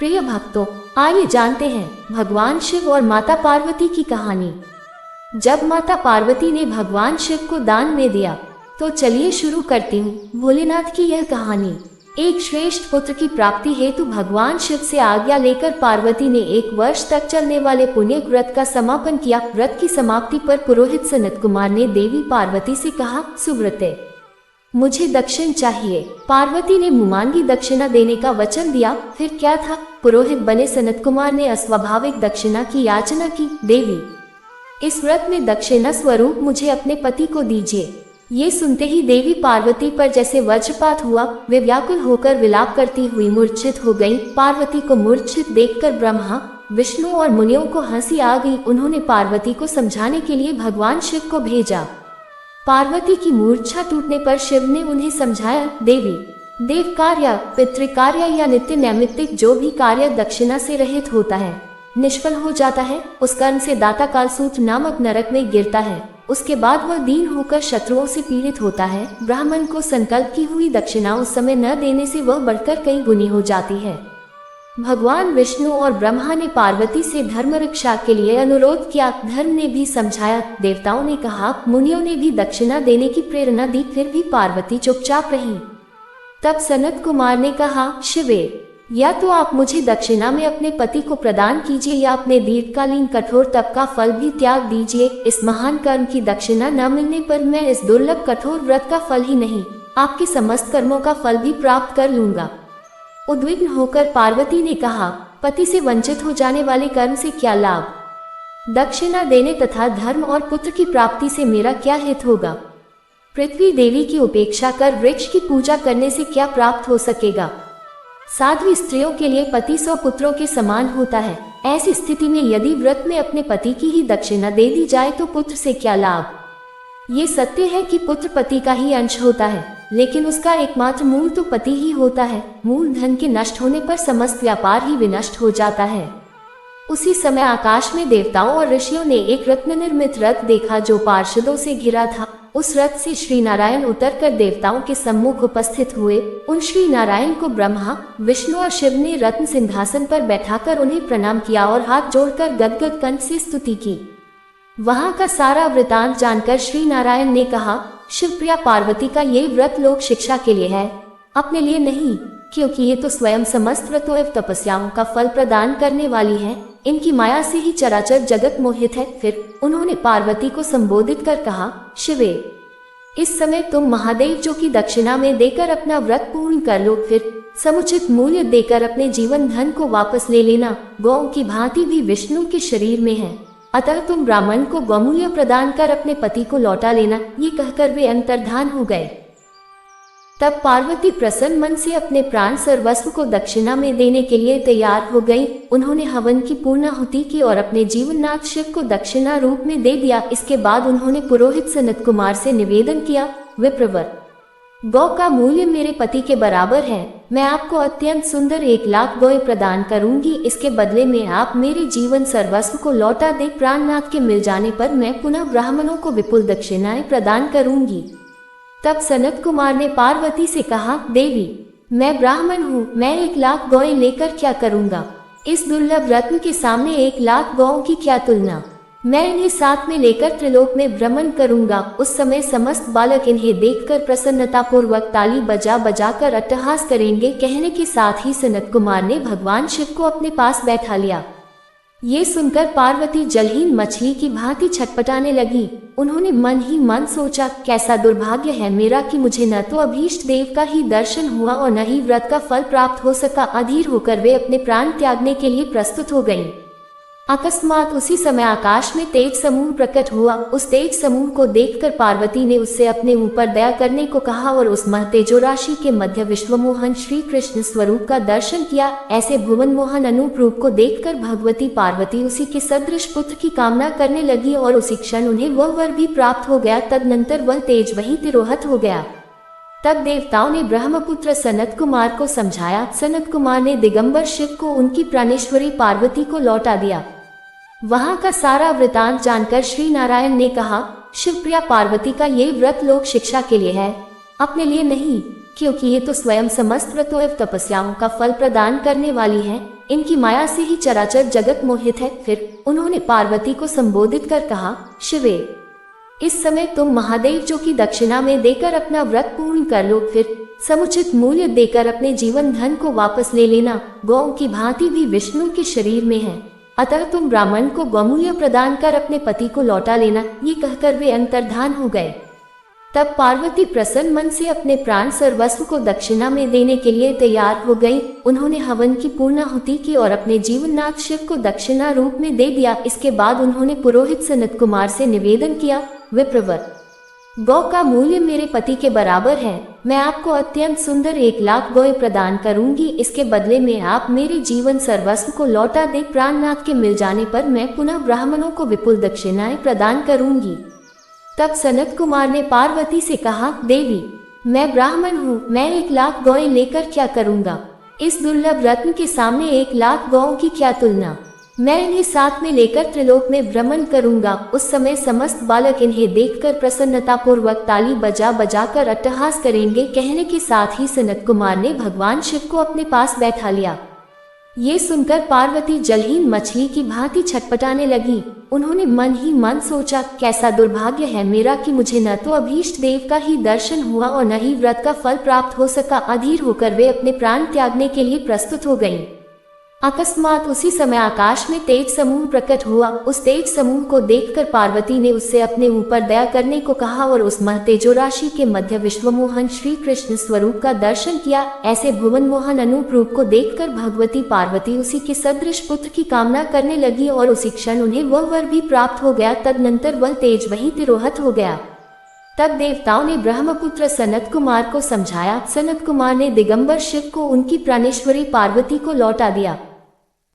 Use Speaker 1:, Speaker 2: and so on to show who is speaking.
Speaker 1: प्रिय भक्तों, आइए जानते हैं भगवान शिव और माता पार्वती की कहानी। जब माता पार्वती ने भगवान शिव को दान में दिया, तो चलिए शुरू करती हूँ भोलेनाथ की यह कहानी। एक श्रेष्ठ पुत्र की प्राप्ति हेतु भगवान शिव से आज्ञा लेकर पार्वती ने 1 वर्ष तक चलने वाले पुण्य व्रत का समापन किया। व्रत की समाप्ति पर पुरोहित सनत कुमार ने देवी पार्वती से कहा, सुव्रते, मुझे दक्षिण चाहिए। पार्वती ने मुमांगी दक्षिणा देने का वचन दिया। फिर क्या था, पुरोहित बने सनत कुमार ने अस्वाभाविक दक्षिणा की याचना की। देवी, इस व्रत में दक्षिणा स्वरूप मुझे अपने पति को दीजिए। ये सुनते ही देवी पार्वती पर जैसे वज्रपात हुआ। वे व्याकुल होकर विलाप करती हुई मूर्छित हो गईं। पार्वती को मूर्छित देखकर ब्रह्मा, विष्णु और मुनियों को हंसी आ गई। उन्होंने पार्वती को समझाने के लिए भगवान शिव को भेजा। पार्वती की मूर्छा टूटने पर शिव ने उन्हें समझाया, देवी, देव कार्य, पितृ कार्य या नित्य नैमित्तिक जो भी कार्य दक्षिणा से रहित होता है, निष्फल हो जाता है। उस कर्म से दाता कालसूत्र नामक नरक में गिरता है। उसके बाद वह दीन होकर शत्रुओं से पीड़ित होता है। ब्राह्मण को संकल्प की हुई दक्षिणा उस समय न देने से वह बढ़कर कई गुनी हो जाती है। भगवान विष्णु और ब्रह्मा ने पार्वती से धर्म रक्षा के लिए अनुरोध किया। धर्म ने भी समझाया। देवताओं ने कहा, मुनियों ने भी दक्षिणा देने की प्रेरणा दी, फिर भी पार्वती चुपचाप रही। तब सनत कुमार ने कहा, शिवे, या तो आप मुझे दक्षिणा में अपने पति को प्रदान कीजिए या अपने दीर्घकालीन कठोर तप का फल भी त्याग दीजिए। इस महान कर्म की दक्षिणा न मिलने पर मैं इस दुर्लभ कठोर व्रत का फल ही नहीं, आपके समस्त कर्मों का फल भी प्राप्त कर लूंगा। उद्विग्न होकर पार्वती ने कहा, पति से वंचित हो जाने वाले कर्म से क्या लाभ? दक्षिणा देने तथा धर्म और पुत्र की प्राप्ति से मेरा क्या हित होगा? पृथ्वी देवी की उपेक्षा कर वृक्ष की पूजा करने से क्या प्राप्त हो सकेगा? साध्वी स्त्रियों के लिए पति 100 पुत्रों के समान होता है। ऐसी स्थिति में यदि व्रत में अपने पति की ही दक्षिणा दे दी जाए तो पुत्र से क्या लाभ? ये सत्य है कि पुत्र पति का ही अंश होता है, लेकिन उसका एकमात्र मूल तो पति ही होता है। मूल धन के नष्ट होने पर समस्त व्यापार ही विनष्ट हो जाता है। उसी समय आकाश में देवताओं और ऋषियों ने एक रत्न निर्मित रथ देखा जो पार्षदों से घिरा था। उस रथ से श्री नारायण उतरकर देवताओं के सम्मुख उपस्थित हुए। उन श्री नारायण को ब्रह्मा, विष्णु और शिव ने रत्न सिंहासन पर बैठाकर उन्हें प्रणाम किया और हाथ जोड़कर गदगद कंठ से स्तुति की। वहां का सारा वृतांत जानकर श्री नारायण ने कहा, शिवप्रिया, पार्वती का ये व्रत लोक शिक्षा के लिए है, अपने लिए नहीं, क्योंकि ये तो स्वयं समस्त व्रतों एवं तपस्याओं का फल प्रदान करने वाली है। इनकी माया से ही चराचर जगत मोहित है। फिर उन्होंने पार्वती को संबोधित कर कहा, शिवे, इस समय तुम महादेव जो की दक्षिणा में देकर अपना व्रत पूर्ण कर लो, फिर समुचित मूल्य देकर अपने जीवन धन को वापस ले लेना। गौ की भांति भी विष्णु के शरीर में है, अतः तुम ब्राह्मण को गौमूल्य प्रदान कर अपने पति को लौटा लेना। ये कहकर वे अंतर्धान हो गए। तब पार्वती प्रसन्न मन से अपने प्राण सर्वस्व को दक्षिणा में देने के लिए तैयार हो गई। उन्होंने हवन की पूर्णाहुति की और अपने जीवननाथ शिव को दक्षिणा रूप में दे दिया। इसके बाद उन्होंने पुरोहित सनत कुमार से निवेदन किया, विप्रवर, गौ का मूल्य मेरे पति के बराबर है। मैं आपको अत्यंत सुंदर 1 लाख गौएं प्रदान करूंगी। इसके बदले में आप मेरे जीवन सर्वस्व को लौटा दे। प्राणनाथ के मिल जाने पर मैं पुनः ब्राह्मणों को विपुल दक्षिणाएं प्रदान करूंगी। तब सनत कुमार ने पार्वती से कहा, देवी, मैं ब्राह्मण हूँ, मैं 1 लाख गौएं लेकर क्या करूँगा? इस दुर्लभ रत्न के सामने 1 लाख गौओं की क्या तुलना? मैं इन्हें साथ में लेकर त्रिलोक में भ्रमण करूंगा। उस समय समस्त बालक इन्हें देखकर प्रसन्नता पूर्वक ताली बजा बजा कर अट्टहास करेंगे। कहने के साथ ही सनत कुमार ने भगवान शिव को अपने पास बैठा लिया। ये सुनकर पार्वती जलहीन मछली की भांति छटपटाने लगी। उन्होंने मन ही मन सोचा, कैसा दुर्भाग्य है मेरा कि मुझे न तो अभीष्ट देव का ही दर्शन हुआ और न ही व्रत का फल प्राप्त हो सका। अधीर होकर वे अपने प्राण त्यागने के लिए प्रस्तुत हो गईं। अकस्मात उसी समय आकाश में तेज समूह प्रकट हुआ। उस तेज समूह को देखकर पार्वती ने उससे अपने ऊपर दया करने को कहा और उस महतेजो राशि के मध्य विश्वमोहन श्री कृष्ण स्वरूप का दर्शन किया। ऐसे भुवन मोहन अनूप रूप को देखकर भगवती पार्वती उसी के सदृश पुत्र की कामना करने लगी और उसी क्षण उन्हें वह वर भी प्राप्त हो गया। तदनंतर वह तेज वहीं तिरोहत हो गया। तब देवताओं ने ब्रह्मपुत्र सनत कुमार को समझाया। सनत कुमार ने दिगंबर शिव को उनकी प्राणेश्वरी पार्वती को लौटा दिया। वहां का सारा वृतांत जानकर श्री नारायण ने कहा, शिवप्रिया, पार्वती का ये व्रत लोक शिक्षा के लिए है, अपने लिए नहीं, क्योंकि ये तो स्वयं समस्त व्रतों एवं तपस्याओं का फल प्रदान करने वाली है। इनकी माया से ही चराचर जगत मोहित है। फिर उन्होंने पार्वती को संबोधित कर कहा, शिवे, इस समय तुम महादेव जो की दक्षिणा में देकर अपना व्रत पूर्ण कर लो, फिर समुचित मूल्य देकर अपने जीवन धन को वापस ले लेना। गौ की भांति भी विष्णु के शरीर में है, अतः तुम ब्राह्मण को गौमूल्य प्रदान कर अपने पति को लौटा लेना। ये कहकर वे अंतर्धान हो गए। तब पार्वती प्रसन्न मन से अपने प्राण सर्वस्व को दक्षिणा में देने के लिए तैयार हो गई। उन्होंने हवन की पूर्णाहुति की और अपने जीवननाथ शिव को दक्षिणा रूप में दे दिया। इसके बाद उन्होंने पुरोहित सनत कुमार से निवेदन किया, विप्रवर, गौ का मूल्य मेरे पति के बराबर है। मैं आपको अत्यंत सुंदर 1,00,000 गौएं प्रदान करूंगी। इसके बदले में आप मेरे जीवन सर्वस्व को लौटा दे। प्राणनाथ के मिल जाने पर मैं पुनः ब्राह्मणों को विपुल दक्षिणाएं प्रदान करूंगी। तब सनत कुमार ने पार्वती से कहा, देवी, मैं ब्राह्मण हूँ, मैं 1,00,000 गौएं लेकर क्या करूँगा? इस दुर्लभ रत्न के सामने 1,00,000 गौओं की क्या तुलना। मैं इन्हें साथ में लेकर त्रिलोक में भ्रमण करूंगा। उस समय समस्त बालक इन्हें देखकर प्रसन्नता पूर्वक ताली बजा बजा कर अट्टहास करेंगे। कहने के साथ ही सनत कुमार ने भगवान शिव को अपने पास बैठा लिया। ये सुनकर पार्वती जलहीन मछली की भांति छटपटाने लगी। उन्होंने मन ही मन सोचा, कैसा दुर्भाग्य है मेरा कि मुझे न तो अभीष्ट देव का ही दर्शन हुआ और न ही व्रत का फल प्राप्त हो सका। अधीर होकर वे अपने प्राण त्यागने के लिए प्रस्तुत हो गईं। अकस्मात उसी समय आकाश में तेज समूह प्रकट हुआ। उस तेज समूह को देखकर पार्वती ने उससे अपने ऊपर दया करने को कहा और उस मह तेजो राशि के मध्य विश्वमोहन श्री कृष्ण स्वरूप का दर्शन किया। ऐसे भुवन मोहन अनूप रूप को देखकर भगवती पार्वती उसी के सदृश पुत्र की कामना करने लगी और उसी क्षण उन्हें वह वर भी प्राप्त हो गया। तदनंतर वह तेज वहीं तिरोहत हो गया। तब देवताओं ने ब्रह्मपुत्र सनत कुमार को समझाया। सनत कुमार ने दिगंबर शिव को उनकी प्राणेश्वरी पार्वती को लौटा दिया।